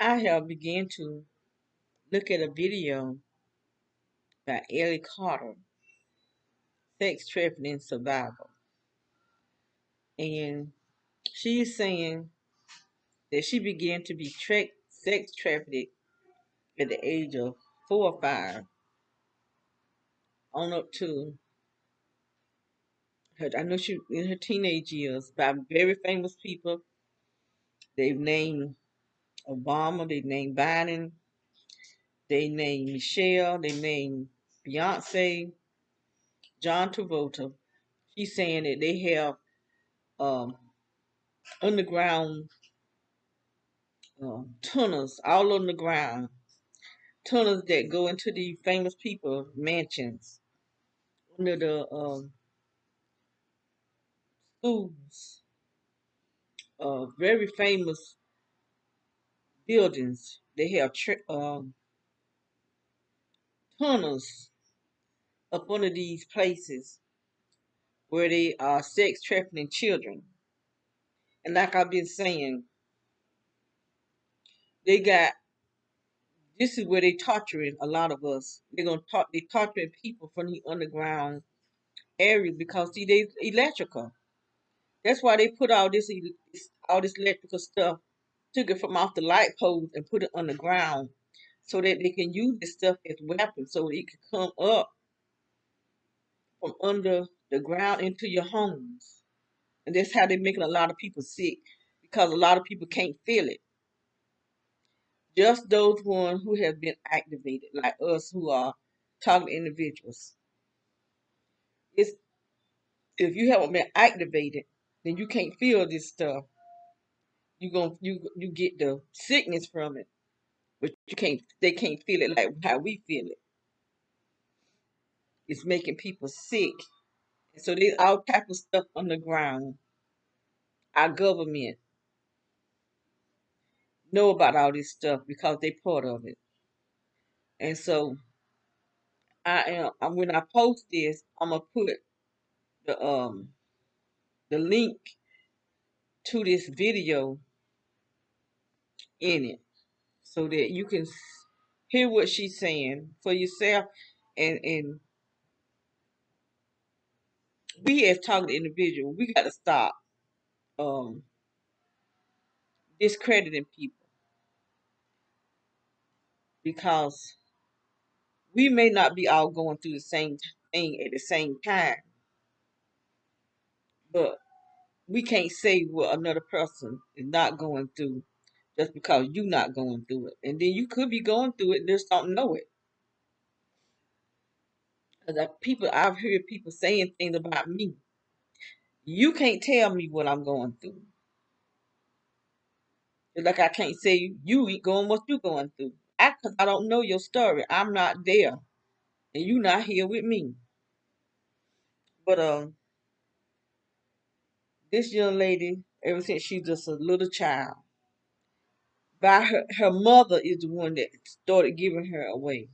I have began to look at a video by Ellie Carter, Sex Trafficking Survivor. And she's saying that she began to be sex trafficked at the age of 4 or 5 on up to her, I know she in her teenage years by very famous people. They've named Obama, they named Biden, they named Michelle, they named Beyonce, John Travolta. She's saying that they have um, underground tunnels all on the ground, tunnels that go into the famous people mansions under the schools, very famous buildings. They have tunnels up under these places where they are sex trafficking children. And like I've been saying, they got this is where they torturing a lot of us. They torturing people from the underground areas because see they electrical. That's why they put all this electrical stuff, took it from off the light poles and put it on the ground so that they can use this stuff as weapons so it can come up from under the ground into your homes. And that's how they're making a lot of people sick because a lot of people can't feel it. Just those ones who have been activated, like us who are target individuals. It's if you haven't been activated, then you can't feel this stuff. You get the sickness from it, but you can't. They can't feel it like how we feel it. It's making people sick. And so there's all type of stuff on the ground. Our government know about all this stuff because they part of it. And so when I post this, I'm gonna put the um the link to this video in it so that you can hear what she's saying for yourself. And we as targeted individuals, we got to stop um discrediting people because we may not be all going through the same thing at the same time, but we can't say what another person is not going through just because you're not going through it. And then you could be going through it and just don't know it. Because I've heard people saying things about me. You can't tell me what I'm going through. It's like I can't say you ain't going what you going through. Cause I don't know your story. I'm not there, and you not here with me. But this young lady, ever since she's just a little child, by her mother is the one that started giving her away.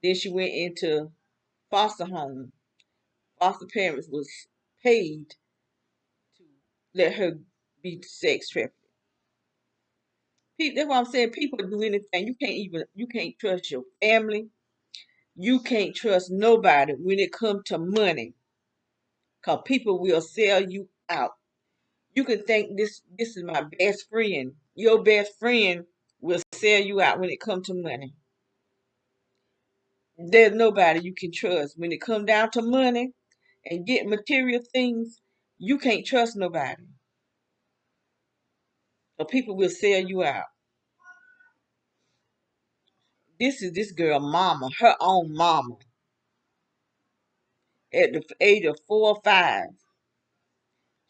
Then she went into foster home. Foster parents was paid to let her be sex trafficked. That's what I'm saying. People do anything. You can't trust your family. You can't trust nobody when it comes to money. Cause people will sell you out. You can think this is my best friend. Your best friend will sell you out when it comes to money. There's nobody you can trust. When it comes down to money and get material things, you can't trust nobody. Or people will sell you out. This is this girl mama, her own mama, at the age of 4 or 5.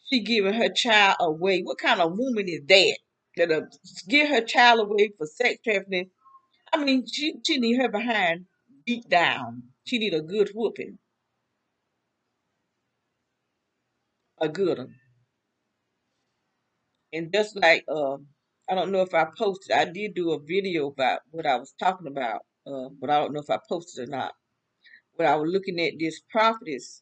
She giving her child away. What kind of woman is that? That'll give her child away for sex trafficking. I mean, she need her behind beat down. She need a good whooping, a good one. And just like I don't know if I posted. I did do a video about what I was talking about, but I don't know if I posted or not. But I was looking at this prophetess,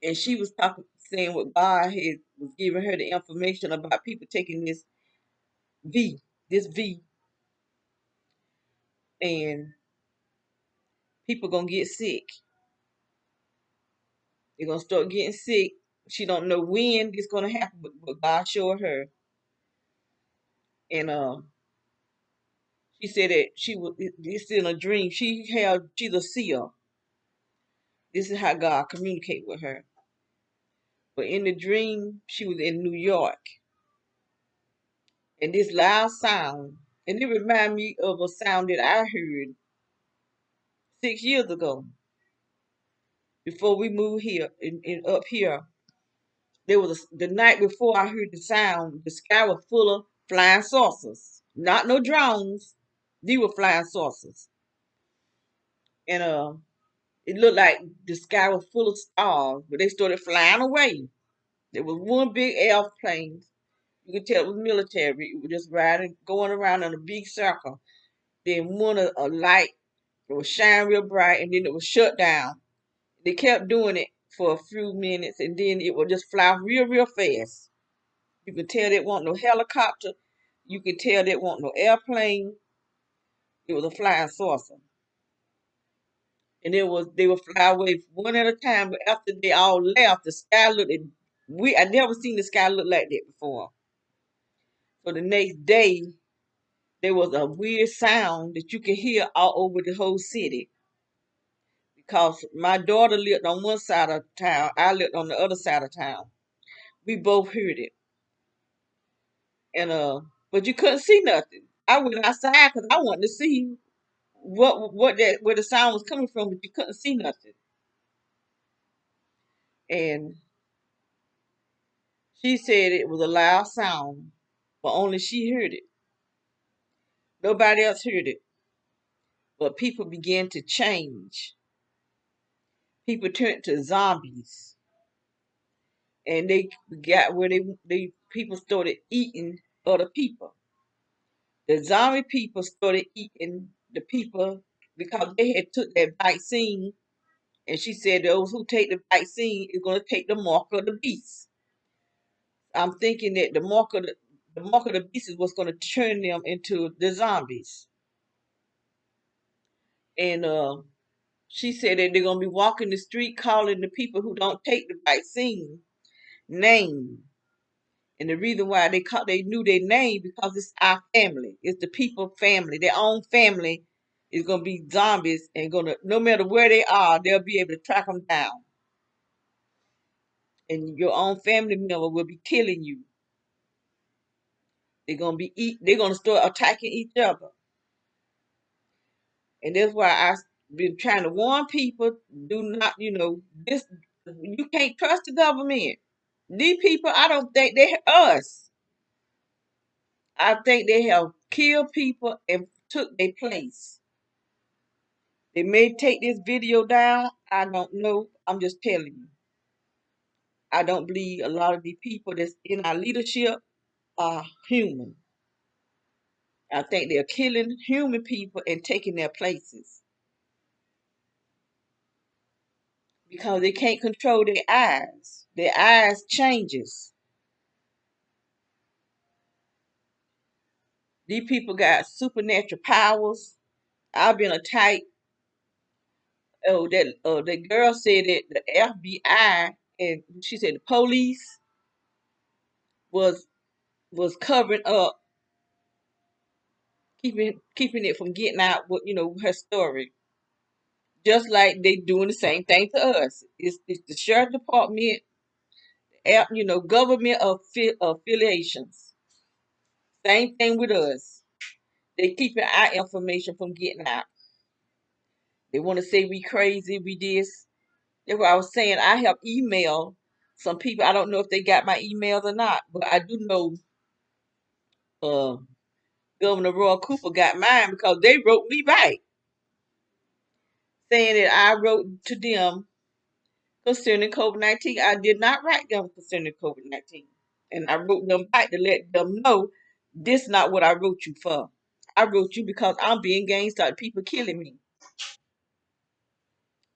and she was talking, saying what God had was giving her the information about people taking this V. this V, and people gonna get sick. They're gonna start getting sick. She don't know when this gonna happen, but God showed her. And she said that she was this in a dream. She's a seer. This is how God communicate with her. But in the dream, she was in New York, and this loud sound, and it reminded me of a sound that I heard 6 years ago before we moved here and up here. There was the night before I heard the sound. The sky was full of flying saucers, not no drones. These were flying saucers, and it looked like the sky was full of stars, but they started flying away. There was one big airplane. You could tell it was military. It was just riding, going around in a big circle. Then one a light, it would shine real bright, and then it would shut down. They kept doing it for a few minutes, and then it would just fly real, real fast. You could tell it wasn't no helicopter. You could tell it wasn't no airplane. It was a flying saucer. And they would fly away one at a time, but after they all left, the sky looked I never seen the sky look like that before. So the next day there was a weird sound that you could hear all over the whole city. Because my daughter lived on one side of town, I lived on the other side of town. We both heard it. And but you couldn't see nothing. I went outside because I wanted to see where the sound was coming from, but you couldn't see nothing. And she said it was a loud sound, but only she heard it. Nobody else heard it. But people began to change. People turned to zombies, and they got where they people started eating other people. The zombie people started eating the people because they had took that vaccine, and she said those who take the vaccine is going to take the mark of the beast. I'm thinking that the mark of the beast is what's going to turn them into the zombies. And she said that they're going to be walking the street calling the people who don't take the vaccine name. And the reason why they knew their name because it's our family. It's the people family. Their own family is gonna be zombies and gonna no matter where they are, they'll be able to track them down. And your own family member will be killing you. They're gonna start attacking each other. And that's why I've been trying to warn people, do not, this you can't trust the government. These people, I don't think they're us. I think they have killed people and took their place. They may take this video down. I don't know. I'm just telling you. I don't believe a lot of the people that's in our leadership are human. I think they're killing human people and taking their places because they can't control their eyes. Their eyes changes. These people got supernatural powers. I've been attacked. Oh, that girl said that the FBI and she said the police was covering up, keeping it from getting out. What her story, just like they doing the same thing to us. It's the sheriff department, government affiliations. Same thing with us. They keeping our information from getting out. They want to say we crazy, we this. That's what I was saying. I have emailed some people. I don't know if they got my emails or not, but I do know uh, Governor Roy Cooper got mine because they wrote me back saying that I wrote to them concerning COVID-19. I did not write them concerning COVID-19. And I wrote them back to let them know this not what I wrote you for. I wrote you because I'm being gangster. People killing me.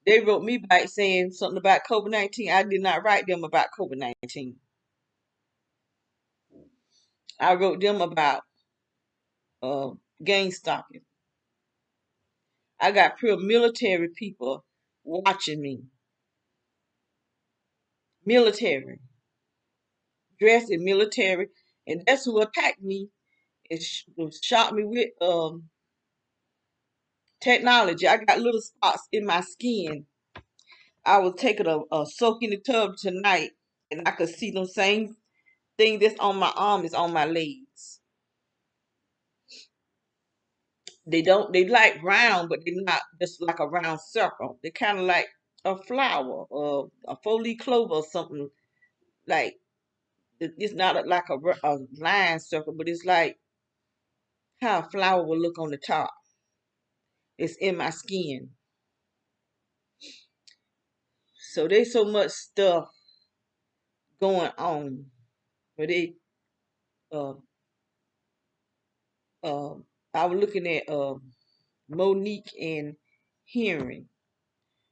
They wrote me back saying something about COVID-19. I did not write them about COVID-19. I wrote them about uh, gang stalking. I got pure military people watching me. Military, dressed in military, and that's who attacked me and shot me with technology. I got little spots in my skin. I was taking a soak in the tub tonight, and I could see them same thing that's on my arm is on my legs. They like round, but they're not just like a round circle. They're kind of like a flower or a 4-leaf clover or something. Like it's not like a line circle, but it's like how a flower will look on the top. It's in my skin. So there's so much stuff going on. But uh, uh, I was looking at Monique and Henry,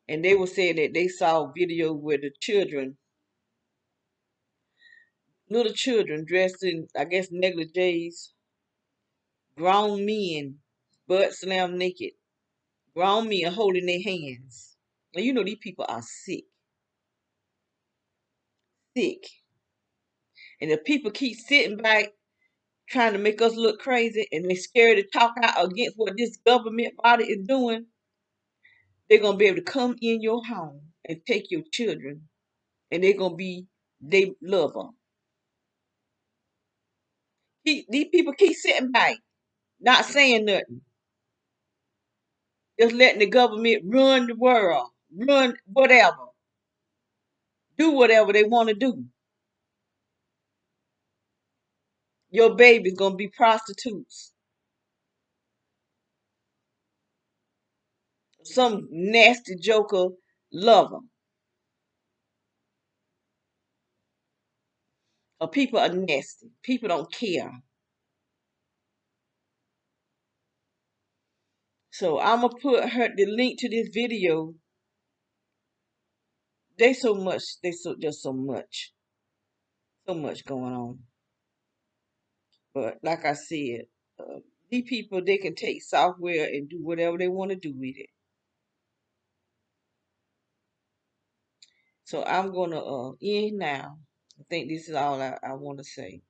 and they were saying that they saw a video where the children, little children dressed in, I guess, negligees, grown men, butt slam naked, grown men holding their hands. And you know these people are sick, sick. And if people keep sitting back trying to make us look crazy and they're scared to talk out against what this government body is doing, they're gonna be able to come in your home and take your children, and they're gonna be they lover. These people keep sitting back, not saying nothing, just letting the government run the world, run whatever, do whatever they want to do. Your baby's gonna be prostitutes, some nasty joker lover. Or people are nasty. People don't care. So I'm gonna put her the link to this video. There's so much. There's so just so much going on. But like I said, these people they can take software and do whatever they want to do with it. So I'm gonna end now. I think this is all I want to say.